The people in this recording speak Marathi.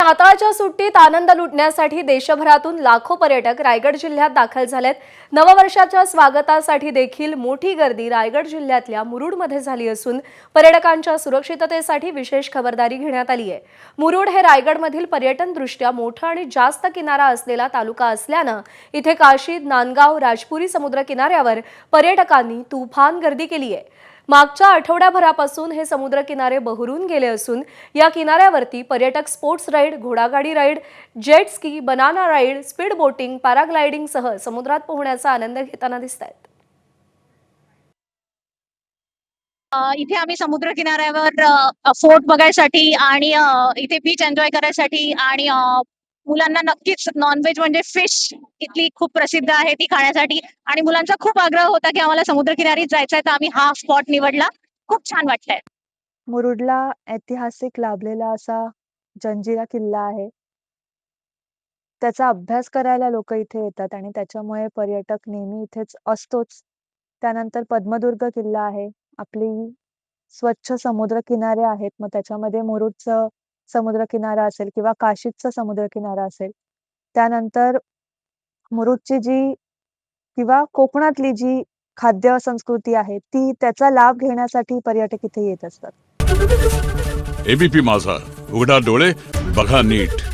नाताळच्या सुट्टीत आनंद लुटण्यासाठी देशभरातून लाखो पर्यटक रायगड जिल्ह्यात दाखल झालेत। नववर्षाच्या स्वागतासाठी देखील मोठी गर्दी रायगड जिल्ह्यातल्या मुरुडमध्ये झाली असून पर्यटकांच्या सुरक्षिततेसाठी विशेष खबरदारी घेण्यात आली आहे। मुरुड हे रायगडमधील पर्यटनदृष्ट्या मोठा आणि जास्त किनारा असलेला तालुका असल्याने इथे काशीद, नांदगाव, राजपुरी समुद्र किनाऱ्यावर पर्यटकांनी तुफान गर्दी केली आहे। मागच्या आठवड्याभरापासून हे समुद्र किनारे बहरून गेले असून या किनाऱ्यावरती पर्यटक स्पोर्ट्स राईड, घोडागाडी ride, jet ski, banana ride, speed boating, paragliding सह समुद्रात पोहण्याचा आनंद घेताना दिसतायत। इथे आम्ही समुद्र किनाऱ्यावर फोर्ट बघायसाठी आणि इथे बीच एन्जॉय करायसाठी आणि मुलांना नक्कीच नॉनव्हेज म्हणजे फिश इथली खूप प्रसिद्ध आहे ती खाण्यासाठी आणि मुलांचा खूप आग्रह होता की आम्हाला समुद्रकिनारी जायचंय तर आम्ही हा स्पॉट निवडला। खूप छान वाटलंय। मुरुडला ऐतिहासिक लाभलेला असा जंजिरा किल्ला आहे। त्याचा अभ्यास करायला लोक इथे येतात आणि त्याच्यामुळे पर्यटक नेहमी इथेच असतोच। त्यानंतर पद्मदुर्ग किल्ला आहे। आपली स्वच्छ समुद्र किनारे आहेत, मग त्याच्यामध्ये मुरुडचं समुद्र किनारा असेल किंवा काशीदचा समुद्र किनारा असेल। त्यानंतर मुरुडची जी किंवा कोकणातली जी खाद्य संस्कृती आहे ती त्याचा लाभ घेण्यासाठी पर्यटक इथे येत असतात। एबीपी माझा, उघडा डोळे बघा नीट।